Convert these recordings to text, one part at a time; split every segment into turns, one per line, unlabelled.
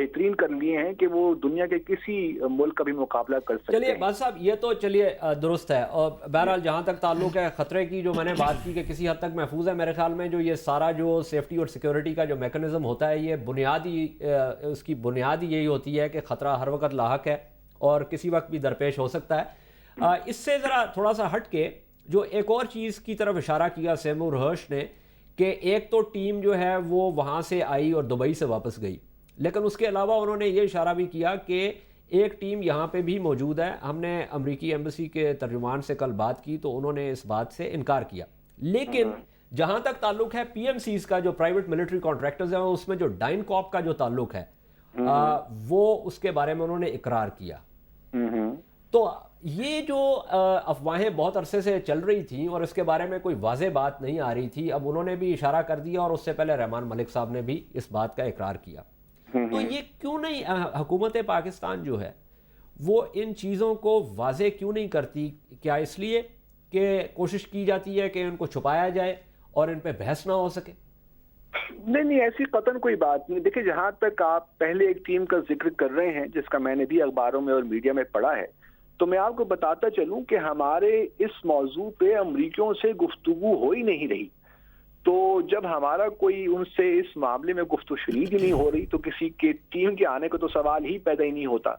بہترین کر لیے ہیں کہ وہ دنیا کے کسی ملک کا بھی مقابلہ کر سکتے ہیں.
چلیے بات صاحب یہ تو چلیے درست ہے، اور بہرحال جہاں تک تعلق ہے خطرے کی جو میں نے بات کی کہ کسی حد تک محفوظ ہے، میرے خیال میں جو یہ سارا جو سیفٹی اور سیکیورٹی کا جو میکنزم ہوتا ہے یہ بنیادی اس کی بنیاد یہی ہوتی ہے کہ خطرہ ہر وقت لاحق ہے اور کسی وقت بھی درپیش ہو سکتا ہے. اس سے ذرا تھوڑا سا ہٹ کے جو ایک اور چیز کی طرف اشارہ کیا سیمور ہرش نے کہ ایک تو ٹیم جو ہے وہ وہاں سے آئی اور دبئی سے واپس گئی، لیکن اس کے علاوہ انہوں نے یہ اشارہ بھی کیا کہ ایک ٹیم یہاں پہ بھی موجود ہے. ہم نے امریکی ایمبیسی کے ترجمان سے کل بات کی تو انہوں نے اس بات سے انکار کیا، لیکن جہاں تک تعلق ہے پی ایم سیز کا جو پرائیویٹ ملٹری کانٹریکٹرز ہیں اس میں جو ڈائن کاپ کا جو تعلق ہے وہ اس کے بارے میں انہوں نے اقرار کیا. تو یہ جو افواہیں بہت عرصے سے چل رہی تھیں اور اس کے بارے میں کوئی واضح بات نہیں آ رہی تھی، اب انہوں نے بھی اشارہ کر دیا اور اس سے پہلے رحمان ملک صاحب نے بھی اس بات کا اقرار کیا. تو یہ کیوں نہیں حکومت پاکستان جو ہے وہ ان چیزوں کو واضح کیوں نہیں کرتی؟ کیا اس لیے کہ کوشش کی جاتی ہے کہ ان کو چھپایا جائے اور ان پہ بحث نہ ہو سکے؟
نہیں ایسی قطعاً کوئی بات نہیں. دیکھیں جہاں تک آپ پہلے ایک ٹیم کا ذکر کر رہے ہیں جس کا میں نے بھی اخباروں میں اور میڈیا میں پڑھا ہے، تو میں آپ کو بتاتا چلوں کہ ہمارے اس موضوع پہ امریکیوں سے گفتگو ہو ہی نہیں رہی. تو جب ہمارا کوئی ان سے اس معاملے میں گفت و شنید ہی نہیں ہو رہی تو کسی کے ٹیم کے آنے کا تو سوال ہی پیدا ہی نہیں ہوتا.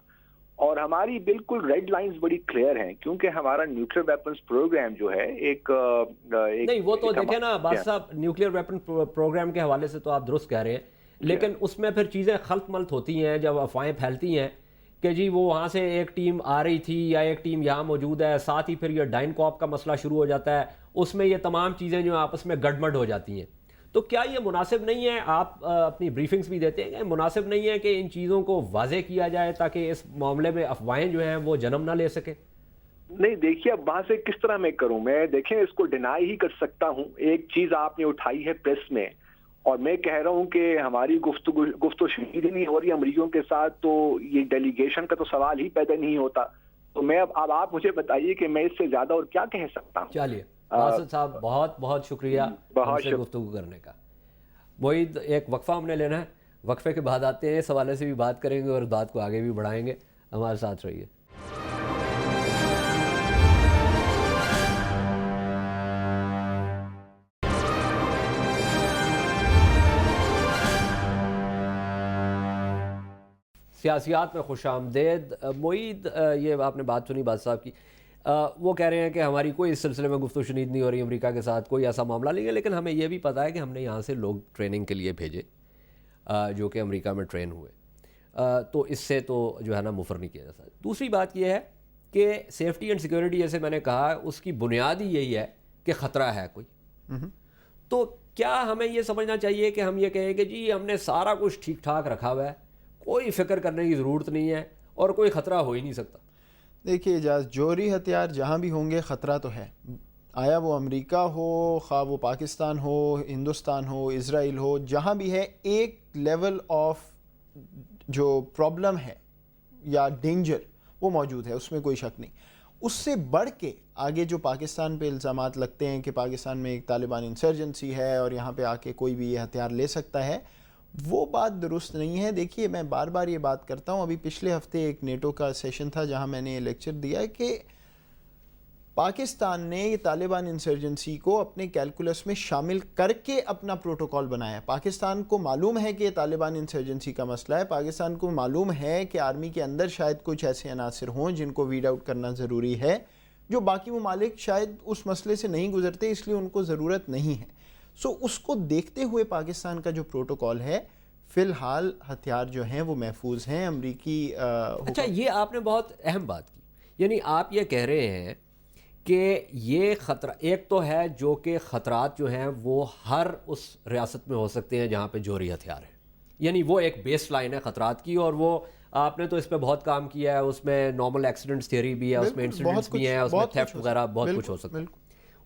اور ہماری بالکل ریڈ لائنز بڑی کلیئر ہیں کیونکہ ہمارا نیوکلیئر ویپنز پروگرام جو ہے ایک
نہیں وہ تو دیکھیں نا باز صاحب، نیوکلیئر ویپن پروگرام کے حوالے سے تو آپ درست کہہ رہے ہیں، لیکن اس میں پھر چیزیں خلط ملط ہوتی ہیں جب افواہیں پھیلتی ہیں کہ جی وہ وہاں سے ایک ٹیم آ رہی تھی یا ایک ٹیم یہاں موجود ہے، ساتھ ہی پھر یہ ڈائن کاپ کا مسئلہ شروع ہو جاتا ہے، اس میں یہ تمام چیزیں جو آپس میں گڑمڑ ہو جاتی ہیں. تو کیا یہ مناسب نہیں ہے؟ آپ اپنی بریفنگز بھی دیتے ہیں کہ مناسب نہیں ہے کہ ان چیزوں کو واضح کیا جائے تاکہ اس معاملے میں افواہیں جو ہیں وہ جنم نہ لے سکے؟
نہیں دیکھیے اب وہاں سے کس طرح میں کروں، میں دیکھیں اس کو ڈینائی ہی کر سکتا ہوں. ایک چیز آپ نے اٹھائی ہے پریس میں اور میں کہہ رہا ہوں کہ ہماری گفت و شنید نہیں ہو رہی امریکیوں کے ساتھ، تو یہ ڈیلیگیشن کا تو سوال ہی پیدا نہیں ہوتا. تو میں اب آپ مجھے بتائیے کہ میں اس سے زیادہ اور کیا کہہ سکتا ہوں.
چلیے باسط صاحب بہت بہت شکریہ ہم سے گفتگو کرنے کا. معید ایک وقفہ ہم نے لینا ہے، وقفے کے بعد آتے ہیں، اس حوالے سے بھی بات کریں گے اور بات کو آگے بھی بڑھائیں گے. ہمارے ساتھ رہیے. سیاسیات میں خوش آمدید. معید یہ آپ نے بات سنی بات صاحب کی، وہ کہہ رہے ہیں کہ ہماری کوئی اس سلسلے میں گفت و شنید نہیں ہو رہی امریکہ کے ساتھ، کوئی ایسا معاملہ نہیں ہے، لیکن ہمیں یہ بھی پتہ ہے کہ ہم نے یہاں سے لوگ ٹریننگ کے لیے بھیجے جو کہ امریکہ میں ٹرین ہوئے، تو اس سے تو جو ہے نا مفر نہیں کیا جا سکتا. دوسری بات یہ ہے کہ سیفٹی اینڈ سیکیورٹی جیسے میں نے کہا اس کی بنیاد ہی یہی ہے کہ خطرہ ہے کوئی. تو کیا ہمیں یہ سمجھنا چاہیے کہ ہم یہ کہیں کہ جی ہم نے سارا کچھ ٹھیک ٹھاک رکھا ہوا ہے، کوئی فکر کرنے کی ضرورت نہیں ہے اور کوئی خطرہ ہو ہی نہیں سکتا؟
دیکھیے اجاز، جوہری ہتھیار جہاں بھی ہوں گے خطرہ تو ہے، آیا وہ امریکہ ہو، خواہ وہ پاکستان ہو، ہندوستان ہو، اسرائیل ہو، جہاں بھی ہے ایک لیول آف جو پرابلم ہے یا ڈینجر وہ موجود ہے، اس میں کوئی شک نہیں. اس سے بڑھ کے آگے جو پاکستان پہ الزامات لگتے ہیں کہ پاکستان میں ایک طالبان انسرجنسی ہے اور یہاں پہ آ کے کوئی بھی یہ ہتھیار لے سکتا ہے، وہ بات درست نہیں ہے. دیکھیے میں بار بار یہ بات کرتا ہوں، ابھی پچھلے ہفتے ایک نیٹو کا سیشن تھا جہاں میں نے یہ لیکچر دیا کہ پاکستان نے یہ طالبان انسرجنسی کو اپنے کیلکولس میں شامل کر کے اپنا پروٹوکول بنایا ہے. پاکستان کو معلوم ہے کہ یہ طالبان انسرجنسی کا مسئلہ ہے، پاکستان کو معلوم ہے کہ آرمی کے اندر شاید کچھ ایسے عناصر ہوں جن کو ویڈ آؤٹ کرنا ضروری ہے، جو باقی ممالک شاید اس مسئلے سے نہیں گزرتے اس لیے ان کو ضرورت نہیں ہے. سو اس کو دیکھتے ہوئے پاکستان کا جو پروٹوکول ہے فی الحال ہتھیار جو ہیں وہ محفوظ ہیں. امریکی
اچھا یہ آپ نے بہت اہم بات کی، یعنی آپ یہ کہہ رہے ہیں کہ یہ خطرہ ایک تو ہے جو کہ خطرات جو ہیں وہ ہر اس ریاست میں ہو سکتے ہیں جہاں پہ جوہری ہتھیار ہے، یعنی وہ ایک بیس لائن ہے خطرات کی، اور وہ آپ نے تو اس پہ بہت کام کیا ہے. اس میں نارمل ایکسیڈنٹس تھیوری بھی ہے، اس میں انسیڈنٹس بھی ہیں، اس میں تھیفٹ وغیرہ بہت کچھ ہو سکتا ہے.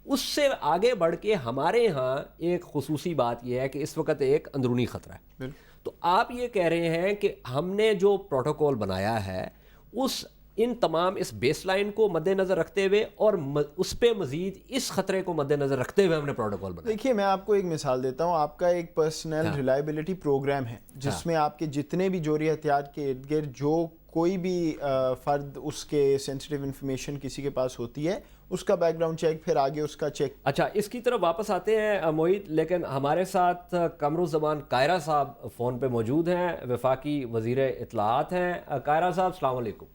اس سے آگے بڑھ کے ہمارے ہاں ایک خصوصی بات یہ ہے کہ اس وقت ایک اندرونی خطرہ ہے. تو آپ یہ کہہ رہے ہیں کہ ہم نے جو پروٹوکول بنایا ہے اس ان تمام اس بیس لائن کو مد نظر رکھتے ہوئے اور اس پہ مزید اس خطرے کو مد نظر رکھتے ہوئے ہم نے پروٹوکول بنایا؟
دیکھیے میں آپ کو ایک مثال دیتا ہوں. آپ کا ایک پرسنل ریلائبلٹی پروگرام ہے جس میں آپ کے جتنے بھی جوہری ہتھیار کے ارد گرد جو کوئی بھی فرد اس کے سینسٹیو انفارمیشن کسی کے پاس ہوتی ہے اس کا بیک گراؤنڈ چیک، پھر آگے اس کا چیک.
اچھا اس کی طرف واپس آتے ہیں محیط، لیکن ہمارے ساتھ قمرالزمان قاہرہ صاحب فون پہ موجود ہیں، وفاقی وزیر اطلاعات ہیں. قاہرہ صاحب السلام علیکم.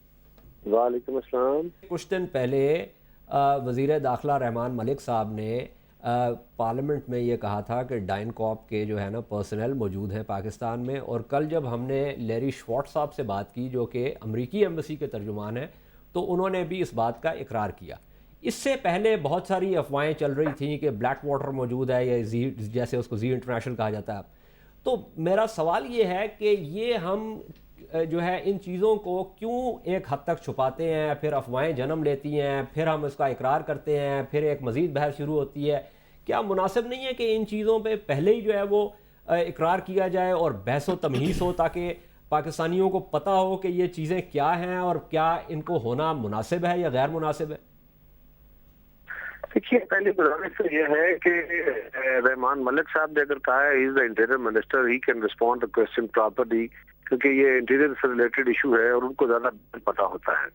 وعلیکم السلام.
کچھ دن پہلے وزیر داخلہ رحمان ملک صاحب نے پارلیمنٹ میں یہ کہا تھا کہ ڈائن کارپ کے جو ہے نا پرسنل موجود ہیں پاکستان میں، اور کل جب ہم نے لیری شوارٹز صاحب سے بات کی جو کہ امریکی ایمبیسی کے ترجمان ہیں، تو انہوں نے بھی اس بات کا اقرار کیا. اس سے پہلے بہت ساری افواہیں چل رہی تھیں کہ بلیک واٹر موجود ہے، یا زی جیسے اس کو زی انٹرنیشنل کہا جاتا ہے. تو میرا سوال یہ ہے کہ یہ ہم جو ہے ان چیزوں کو کیوں ایک حد تک چھپاتے ہیں، پھر افواہیں جنم لیتی ہیں، پھر ہم اس کا اقرار کرتے ہیں، پھر ایک مزید بحث شروع ہوتی ہے. کیا مناسب نہیں ہے کہ ان چیزوں پہ پہلے ہی جو ہے وہ اقرار کیا جائے اور بحث و تمہیص ہو، تاکہ پاکستانیوں کو پتہ ہو کہ یہ چیزیں کیا ہیں اور کیا ان کو ہونا مناسب ہے یا غیر مناسب ہے؟
دیکھیے پہلی گزارش تو یہ ہے کہ رحمان ملک صاحب نے اگر کہا ہے he is the interior minister, he can respond the question properly, کیونکہ یہ انٹیریئر سے ریلیٹڈ ایشو ہے اور ان کو زیادہ پتہ ہوتا ہے.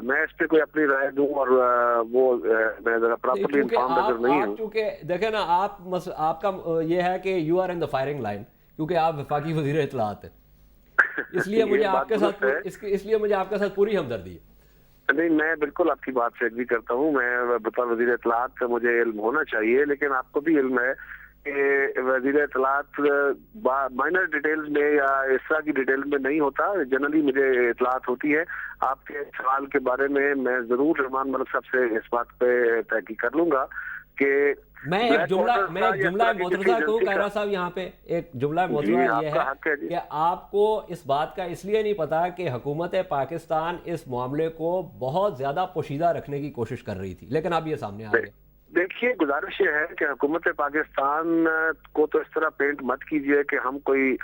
میں اس پہ کوئی اپنی رائے دوں اور وہ میں ذرا پراپرلی انفارمڈ اگر نہیں ہوں.
چونکہ دیکھیں نا آپ کا یہ ہے کہ you are in the firing line, کیونکہ آپ وفاقی وزیر اطلاعات ہیں، اس لیے مجھے آپ کے ساتھ پوری ہمدردی ہے.
نہیں میں بالکل آپ کی بات سے ایگری کرتا ہوں. میں بطور وزیر اطلاعات کا مجھے علم ہونا چاہیے، لیکن آپ کو بھی علم ہے کہ وزیر اطلاعات مائنر ڈیٹیلز میں یا اس طرح کی ڈیٹیل میں نہیں ہوتا. جنرلی مجھے اطلاعات ہوتی ہے. آپ کے سوال کے بارے میں ضرور رحمان ملک صاحب سے اس بات پہ تحقیق کر لوں گا کہ
میں ایک جملہ محترضہ کہوں قاہرہ صاحب، یہاں پہ ایک جملہ محترضہ یہ ہے کہ آپ کو اس بات کا اس لیے نہیں پتا کہ حکومت پاکستان اس معاملے کو بہت زیادہ پوشیدہ رکھنے کی کوشش کر رہی تھی، لیکن اب یہ سامنے آ گیا.
دیکھیے گزارش یہ ہے کہ حکومت پاکستان کو تو اس طرح پینٹ مت کیجئے کہ ہم کوئی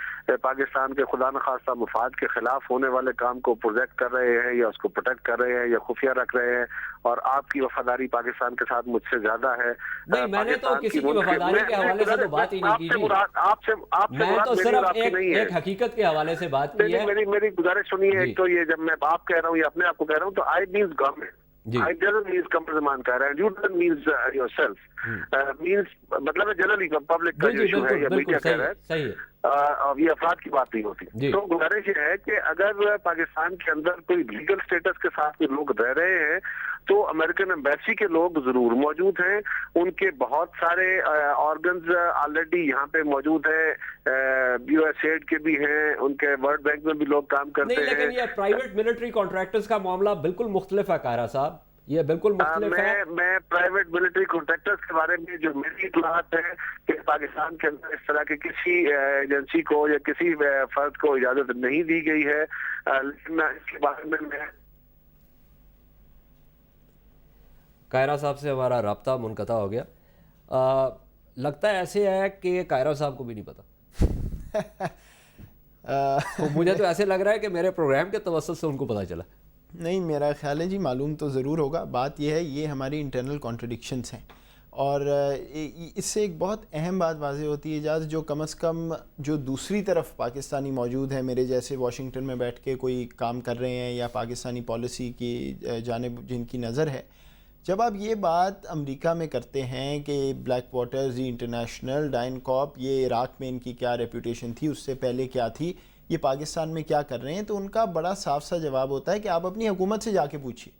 پاکستان کے خدا نخواستہ مفاد کے خلاف ہونے والے کام کو پروجیکٹ کر رہے ہیں یا اس کو پروٹیکٹ کر رہے ہیں یا خفیہ رکھ رہے ہیں، اور آپ کی وفاداری پاکستان کے ساتھ مجھ سے زیادہ ہے.
نہیں میں نے تو کسی کی وفاداری کے حوالے سے تو بات ہی نہیں کی جی، میں تو صرف ایک حقیقت کے حوالے سے بات کی ہے.
میری گزارش سنیے. ایک تو یہ جب میں آپ کہہ رہا ہوں یا اپنے آپ کو کہہ رہا ہوں تو I means government. I doesn't mean Qamaruzzaman کہہ رہا ہے. You doesn't mean yourself. Means مطلب ہے جنرلی پبلک کا جو ایشو ہے یا میڈیا کہہ رہا ہے، یہ افراد کی بات نہیں ہوتی. تو گزارش یہ ہے کہ اگر پاکستان کے اندر کوئی لیگل سٹیٹس کے ساتھ لوگ رہ رہے ہیں تو امریکن ایمبیسی کے لوگ ضرور موجود ہیں. ان کے بہت سارے آرگنز آلریڈی یہاں پہ موجود ہیں، یو ایس ایڈ کے بھی ہیں، ان کے ورلڈ بینک میں بھی لوگ کام کرتے ہیں.
لیکن یہ پرائیویٹ ملٹری کانٹریکٹرز کا معاملہ بالکل مختلف ہے قاہرہ صاحب، یہ بالکل مختلف ہے.
میں پرائیویٹ ملٹری کانٹریکٹرز کے بارے میں جو میری اطلاعات ہے کہ پاکستان کے اندر اس طرح کے کسی ایجنسی کو یا کسی فرد کو اجازت نہیں دی گئی ہے، لیکن اس کے بارے میں
قاہرہ صاحب سے ہمارا رابطہ منقطع ہو گیا. لگتا ہے ایسے ہے کہ قاہرہ صاحب کو بھی نہیں پتا. مجھے تو ایسے لگ رہا ہے کہ میرے پروگرام کے توسط سے ان کو پتا چلا.
نہیں میرا خیال ہے جی معلوم تو ضرور ہوگا. بات یہ ہے یہ ہماری انٹرنل کانٹرڈکشنز ہیں، اور اس سے ایک بہت اہم بات واضح ہوتی ہے اجاز، جو کم از کم جو دوسری طرف پاکستانی موجود ہیں میرے جیسے واشنگٹن میں بیٹھ کے کوئی کام کر رہے ہیں یا پاکستانی پالیسی کی جانب جن کی نظر ہے، جب آپ یہ بات امریکہ میں کرتے ہیں کہ بلیک واٹر، زی انٹرنیشنل، ڈائن کارپ، یہ عراق میں ان کی کیا ریپوٹیشن تھی، اس سے پہلے کیا تھی، یہ پاکستان میں کیا کر رہے ہیں، تو ان کا بڑا صاف سا جواب ہوتا ہے کہ آپ اپنی حکومت سے جا کے پوچھیے.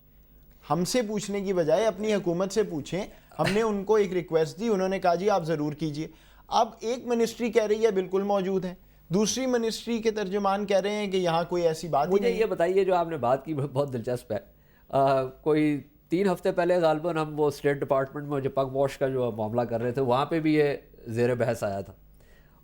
ہم سے پوچھنے کی بجائے اپنی حکومت سے پوچھیں. ہم نے ان کو ایک ریکویسٹ دی، انہوں نے کہا جی آپ ضرور کیجئے. اب ایک منسٹری کہہ رہی ہے بالکل موجود ہیں، دوسری منسٹری کے ترجمان کہہ رہے ہیں کہ یہاں کوئی ایسی بات نہیں.
مجھے یہ بتائیے جو آپ نے بات کی بہت دلچسپ ہے. کوئی 3 ہفتے پہلے غالباً ہم وہ اسٹیٹ ڈپارٹمنٹ میں جو پگ واش کا جو معاملہ کر رہے تھے وہاں پہ بھی یہ زیر بحث آیا تھا،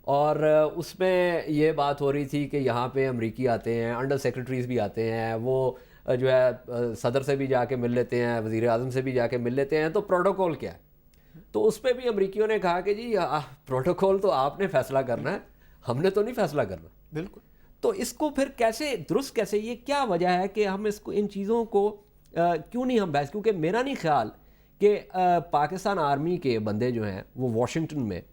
اور اس میں یہ بات ہو رہی تھی کہ یہاں پہ امریکی آتے ہیں، انڈر سیکرٹریز بھی آتے ہیں، وہ جو ہے صدر سے بھی جا کے مل لیتے ہیں، وزیر اعظم سے بھی جا کے مل لیتے ہیں، تو پروٹوکول کیا ہے؟ تو اس پہ بھی امریکیوں نے کہا کہ جی پروٹوکول تو آپ نے فیصلہ کرنا ہے، ہم نے تو نہیں فیصلہ کرنا.
بالکل.
تو اس کو پھر کیسے درست کیسے، یہ کیا وجہ ہے کہ ہم اس کو ان چیزوں کو کیوں نہیں ہم بحث، کیونکہ میرا نہیں خیال کہ پاکستان آرمی کے بندے جو ہیں وہ واشنگٹن میں